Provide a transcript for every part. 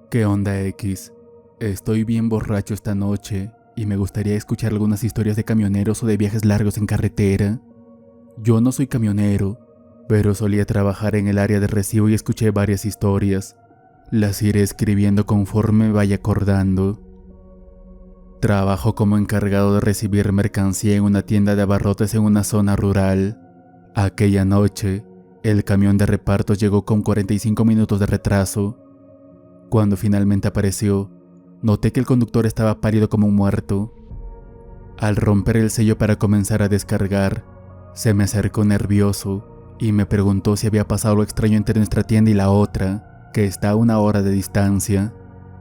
¿Qué onda, X? Estoy bien borracho esta noche y me gustaría escuchar algunas historias de camioneros o de viajes largos en carretera. Yo no soy camionero, pero solía trabajar en el área de recibo y escuché varias historias. Las iré escribiendo conforme me vaya acordando. Trabajo como encargado de recibir mercancía en una tienda de abarrotes en una zona rural. Aquella noche, el camión de repartos llegó con 45 minutos de retraso. Cuando finalmente apareció, noté que el conductor estaba pálido como un muerto. Al romper el sello para comenzar a descargar, se me acercó nervioso y me preguntó si había pasado algo extraño entre nuestra tienda y la otra, que está a 1 hora de distancia.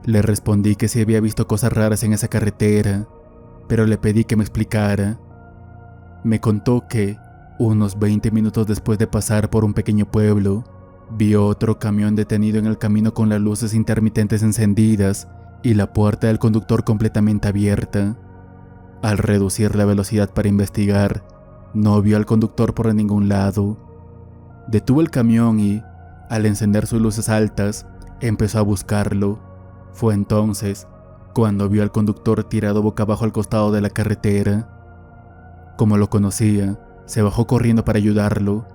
Le respondí que sí había visto cosas raras en esa carretera, pero le pedí que me explicara. Me contó que, unos 20 minutos después de pasar por un pequeño pueblo, vio otro camión detenido en el camino con las luces intermitentes encendidas y la puerta del conductor completamente abierta. Al reducir la velocidad para investigar, no vio al conductor por ningún lado. Detuvo el camión y, al encender sus luces altas, empezó a buscarlo. Fue entonces cuando vio al conductor tirado boca abajo al costado de la carretera. Como lo conocía, se bajó corriendo para ayudarlo.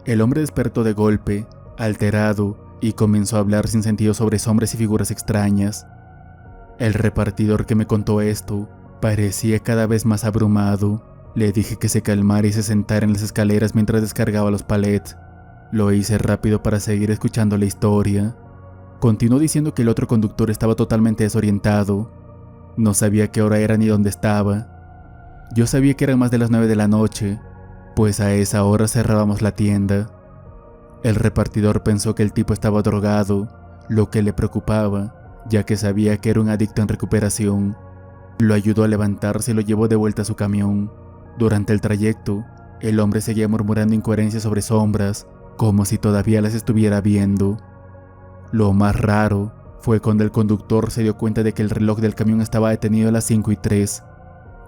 El hombre despertó de golpe, alterado, y comenzó a hablar sin sentido sobre sombras y figuras extrañas. El repartidor que me contó esto parecía cada vez más abrumado. Le dije que se calmara y se sentara en las escaleras mientras descargaba los palets. Lo hice rápido para seguir escuchando la historia. Continuó diciendo que el otro conductor estaba totalmente desorientado. No sabía qué hora era ni dónde estaba. Yo sabía que eran más de las 9 de la noche, pues a esa hora cerrábamos la tienda. El repartidor pensó que el tipo estaba drogado, lo que le preocupaba, ya que sabía que era un adicto en recuperación. Lo ayudó a levantarse y lo llevó de vuelta a su camión. Durante el trayecto, el hombre seguía murmurando incoherencias sobre sombras, como si todavía las estuviera viendo. Lo más raro fue cuando el conductor se dio cuenta de que el reloj del camión estaba detenido a las 5:03.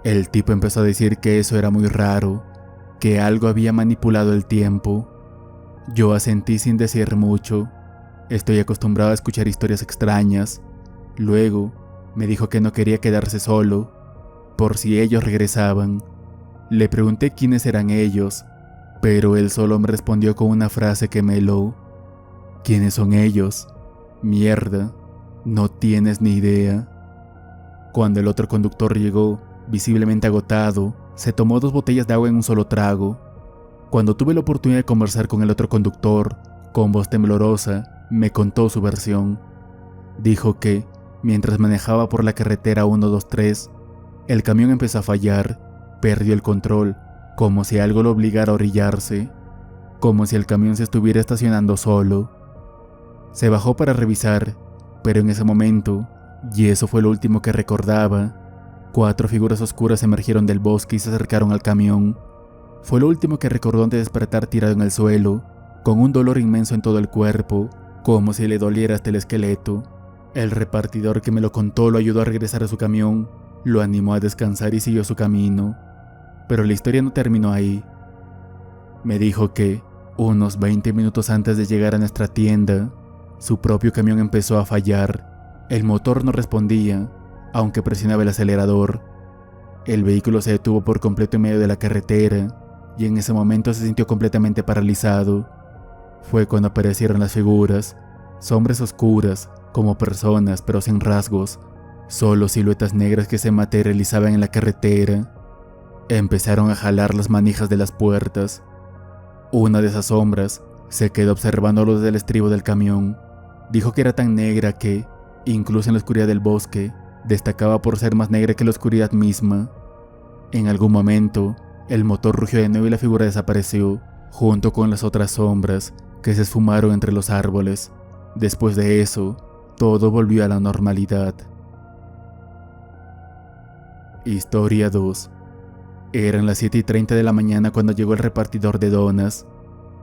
El tipo empezó a decir que eso era muy raro, que algo había manipulado el tiempo. Yo asentí sin decir mucho. Estoy acostumbrado a escuchar historias extrañas. Luego, me dijo que no quería quedarse solo, por si ellos regresaban. Le pregunté quiénes eran ellos, pero él solo me respondió con una frase que me heló. ¿Quiénes son ellos? Mierda, no tienes ni idea. Cuando el otro conductor llegó, visiblemente agotado, se tomó 2 botellas de agua en un solo trago. Cuando tuve la oportunidad de conversar con el otro conductor, con voz temblorosa, me contó su versión. Dijo que, mientras manejaba por la carretera 123, el camión empezó a fallar, perdió el control, como si algo lo obligara a orillarse, como si el camión se estuviera estacionando solo. Se bajó para revisar, pero en ese momento, y eso fue lo último que recordaba, 4 figuras oscuras emergieron del bosque y se acercaron al camión. Fue lo último que recordó antes de despertar tirado en el suelo, con un dolor inmenso en todo el cuerpo, como si le doliera hasta el esqueleto. El repartidor que me lo contó lo ayudó a regresar a su camión, lo animó a descansar y siguió su camino. Pero la historia no terminó ahí. Me dijo que, unos 20 minutos antes de llegar a nuestra tienda, su propio camión empezó a fallar. El motor no respondía, aunque presionaba el acelerador. El vehículo se detuvo por completo en medio de la carretera y en ese momento se sintió completamente paralizado. Fue cuando aparecieron las figuras, sombras oscuras, como personas pero sin rasgos, solo siluetas negras que se materializaban en la carretera. Empezaron a jalar las manijas de las puertas. Una de esas sombras se quedó observándolo desde el estribo del camión. Dijo que era tan negra que, Incluso en la oscuridad del bosque, destacaba por ser más negra que la oscuridad misma. En algún momento, el motor rugió de nuevo y la figura desapareció, junto con las otras sombras que se esfumaron entre los árboles. Después de eso, todo volvió a la normalidad. Historia 2. Eran las 7:30 de la mañana cuando llegó el repartidor de donas.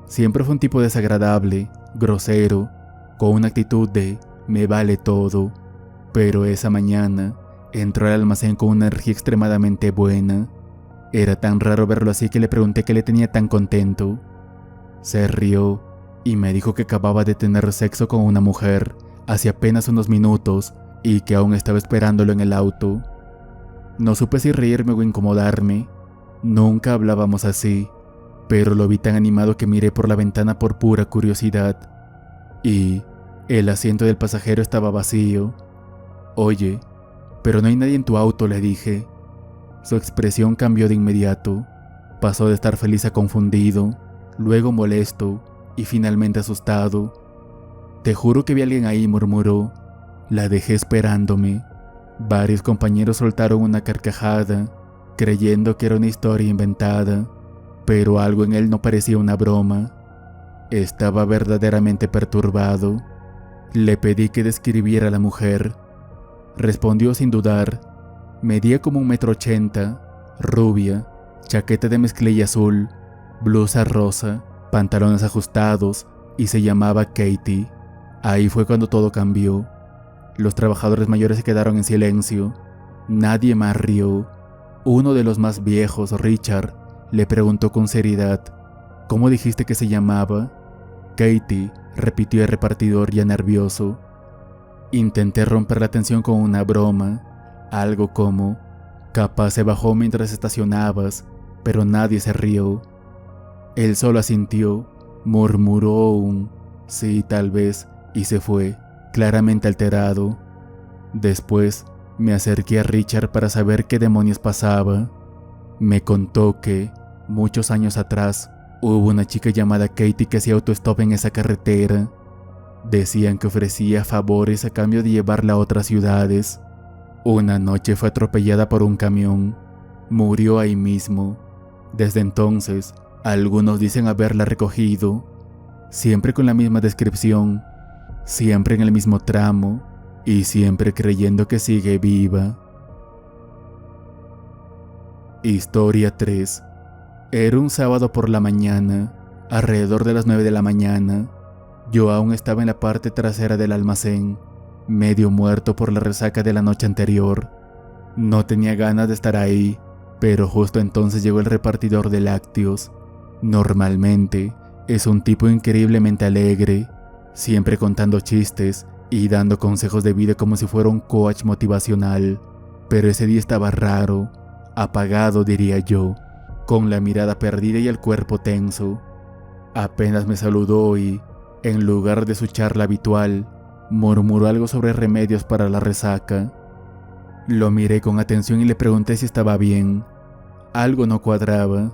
Siempre fue un tipo desagradable, grosero, con una actitud de me vale todo. Pero esa mañana entró al almacén con una energía extremadamente buena. Era tan raro verlo así que le pregunté qué le tenía tan contento. Se rió y me dijo que acababa de tener sexo con una mujer hace apenas unos minutos y que aún estaba esperándolo en el auto. No supe si reírme o incomodarme. Nunca hablábamos así, pero lo vi tan animado que miré por la ventana por pura curiosidad. Y el asiento del pasajero estaba vacío. Oye, pero no hay nadie en tu auto, le dije. Su expresión cambió de inmediato. Pasó de estar feliz a confundido, luego molesto y finalmente asustado. Te juro que vi a alguien ahí, murmuró. La dejé esperándome. Varios compañeros soltaron una carcajada, creyendo que era una historia inventada, pero algo en él no parecía una broma. Estaba verdaderamente perturbado. Le pedí que describiera a la mujer. Respondió sin dudar. Medía como 1,80 m, rubia, chaqueta de mezclilla azul, blusa rosa, pantalones ajustados y se llamaba Katie. Ahí fue cuando todo cambió. Los trabajadores mayores se quedaron en silencio. Nadie más rió. Uno de los más viejos, Richard, le preguntó con seriedad, ¿cómo dijiste que se llamaba? Katie, repitió el repartidor ya nervioso. Intenté romper la tensión con una broma, algo como, capaz se bajó mientras estacionabas, pero nadie se rió. Él solo asintió, murmuró un sí, tal vez, y se fue, claramente alterado. Después me acerqué a Richard para saber qué demonios pasaba. Me contó que, muchos años atrás, hubo una chica llamada Katie que hacía autostop en esa carretera. Decían que ofrecía favores a cambio de llevarla a otras ciudades. Una noche fue atropellada por un camión. Murió ahí mismo. Desde entonces, algunos dicen haberla recogido, siempre con la misma descripción, siempre en el mismo tramo y siempre creyendo que sigue viva. Historia 3. Era un sábado por la mañana, alrededor de las 9 de la mañana. Yo aún estaba en la parte trasera del almacén, medio muerto por la resaca de la noche anterior. No tenía ganas de estar ahí, pero justo entonces llegó el repartidor de lácteos. Normalmente es un tipo increíblemente alegre, siempre contando chistes y dando consejos de vida como si fuera un coach motivacional. Pero ese día estaba raro, apagado diría yo, con la mirada perdida y el cuerpo tenso. Apenas me saludó y, en lugar de su charla habitual, murmuró algo sobre remedios para la resaca. Lo miré con atención y le pregunté si estaba bien. Algo no cuadraba.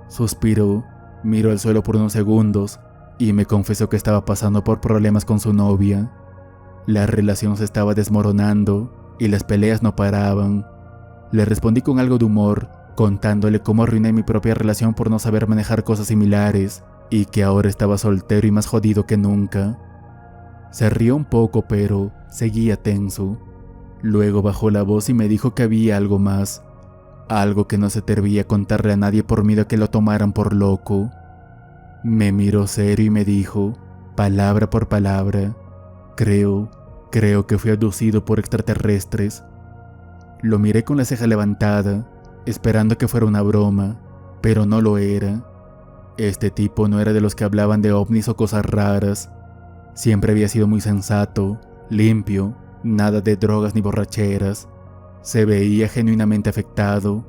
Suspiró, miró al suelo por unos segundos y me confesó que estaba pasando por problemas con su novia. La relación se estaba desmoronando y las peleas no paraban. Le respondí con algo de humor, contándole cómo arruiné mi propia relación por no saber manejar cosas similares y que ahora estaba soltero y más jodido que nunca. Se rió un poco, pero seguía tenso. Luego bajó la voz y me dijo que había algo más, algo que no se atrevía a contarle a nadie por miedo a que lo tomaran por loco. Me miró serio y me dijo, palabra por palabra, creo que fui abducido por extraterrestres. Lo miré con la ceja levantada, esperando que fuera una broma, pero no lo era. Este tipo no era de los que hablaban de ovnis o cosas raras. Siempre había sido muy sensato, limpio, nada de drogas ni borracheras. Se veía genuinamente afectado.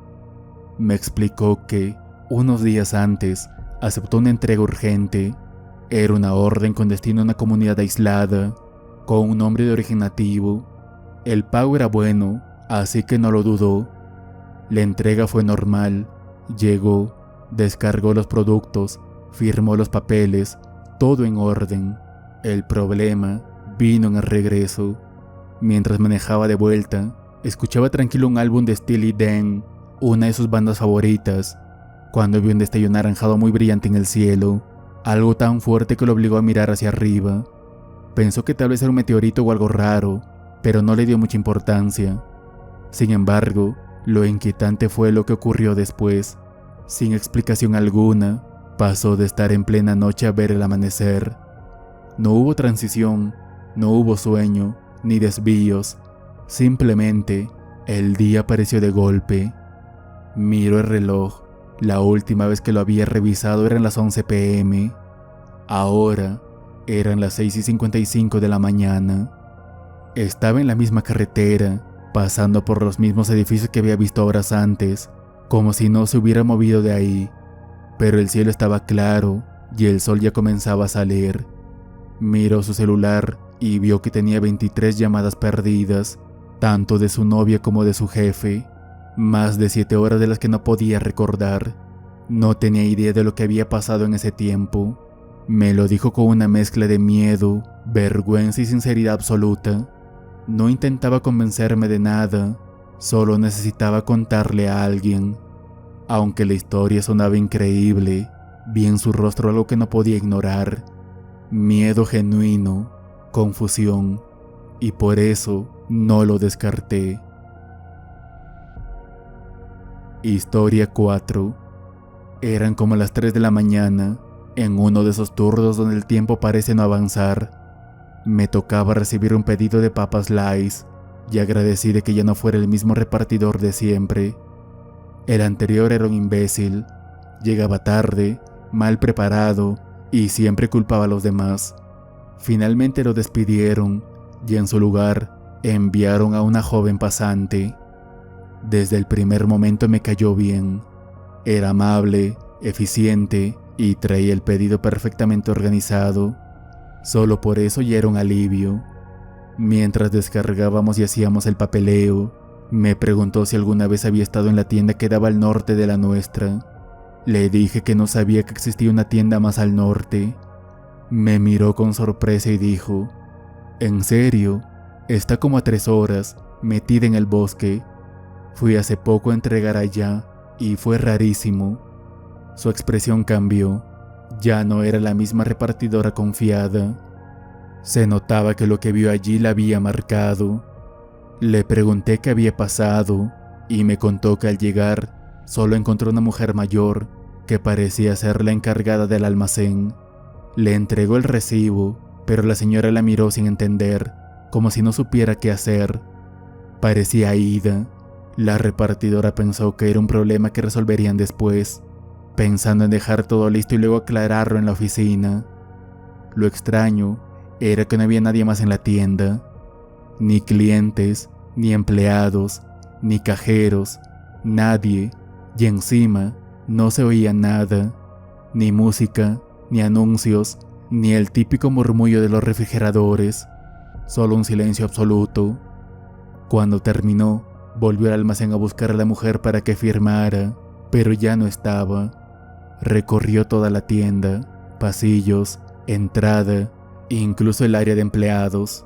Me explicó que, unos días antes, aceptó una entrega urgente. Era una orden con destino a una comunidad aislada, con un nombre de origen nativo. El pago era bueno, así que no lo dudó. La entrega fue normal. Llegó, descargó los productos, firmó los papeles, todo en orden. El problema vino en el regreso. Mientras manejaba de vuelta, escuchaba tranquilo un álbum de Steely Dan, una de sus bandas favoritas, cuando vi un destello anaranjado muy brillante en el cielo, algo tan fuerte que lo obligó a mirar hacia arriba. Pensó que tal vez era un meteorito o algo raro, pero no le dio mucha importancia. Sin embargo, lo inquietante fue lo que ocurrió después. Sin explicación alguna, pasó de estar en plena noche a ver el amanecer. No hubo transición, no hubo sueño, ni desvíos. Simplemente, el día apareció de golpe. Miró el reloj. La última vez que lo había revisado eran las 11 p.m. Ahora eran las 6:55 de la mañana. Estaba en la misma carretera, pasando por los mismos edificios que había visto horas antes, como si no se hubiera movido de ahí. Pero el cielo estaba claro y el sol ya comenzaba a salir. Miró su celular y vio que tenía 23 llamadas perdidas, tanto de su novia como de su jefe. Más de 7 horas de las que no podía recordar. No tenía idea de lo que había pasado en ese tiempo. Me lo dijo con una mezcla de miedo, vergüenza y sinceridad absoluta. No intentaba convencerme de nada, solo necesitaba contarle a alguien. Aunque la historia sonaba increíble, vi en su rostro algo que no podía ignorar. Miedo genuino, confusión, y por eso no lo descarté. Historia 4. Eran como las 3 de la mañana, en uno de esos turnos donde el tiempo parece no avanzar. Me tocaba recibir un pedido de papas Lays y agradecí de que ya no fuera el mismo repartidor de siempre. El anterior era un imbécil, llegaba tarde, mal preparado y siempre culpaba a los demás. Finalmente lo despidieron y en su lugar enviaron a una joven pasante. Desde el primer momento me cayó bien. Era amable, eficiente y traía el pedido perfectamente organizado. Solo por eso ya era un alivio. Mientras descargábamos y hacíamos el papeleo, me preguntó si alguna vez había estado en la tienda que daba al norte de la nuestra. Le dije que no sabía que existía una tienda más al norte. Me miró con sorpresa y dijo: ¿En serio? Está como a 3 horas, metida en el bosque. Fui hace poco a entregar allá y fue rarísimo. Su expresión cambió. Ya no era la misma repartidora confiada. Se notaba que lo que vio allí la había marcado. Le pregunté qué había pasado y me contó que al llegar solo encontró una mujer mayor que parecía ser la encargada del almacén. Le entregó el recibo, pero la señora la miró sin entender, como si no supiera qué hacer. Parecía ida. La repartidora pensó que era un problema que resolverían después, pensando en dejar todo listo y luego aclararlo en la oficina. Lo extraño era que no había nadie más en la tienda. Ni clientes, ni empleados, ni cajeros, nadie, y encima no se oía nada, ni música, ni anuncios, ni el típico murmullo de los refrigeradores, solo un silencio absoluto. Cuando terminó, volvió al almacén a buscar a la mujer para que firmara, pero ya no estaba. Recorrió toda la tienda, pasillos, entrada, incluso el área de empleados.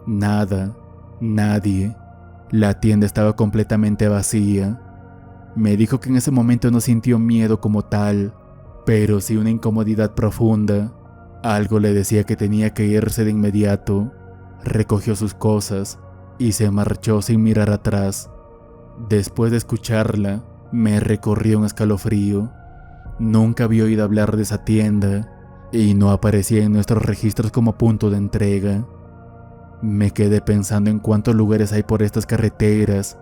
Nada, nadie. La tienda estaba completamente vacía. Me dijo que en ese momento no sintió miedo como tal, pero sí una incomodidad profunda. Algo le decía que tenía que irse de inmediato. Recogió sus cosas y se marchó sin mirar atrás. Después de escucharla, me recorrió un escalofrío. Nunca había oído hablar de esa tienda y no aparecía en nuestros registros como punto de entrega. Me quedé pensando en cuántos lugares hay por estas carreteras,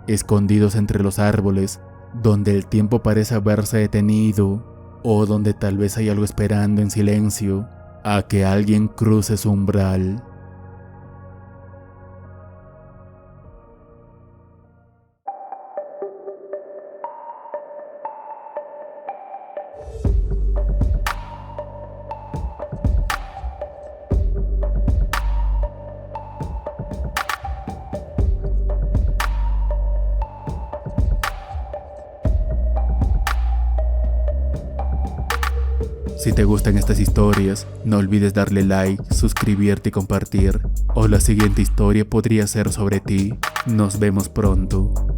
escondidos entre los árboles, donde el tiempo parece haberse detenido, o donde tal vez hay algo esperando en silencio a que alguien cruce su umbral. Si te gustan estas historias, no olvides darle like, suscribirte y compartir. O la siguiente historia podría ser sobre ti. Nos vemos pronto.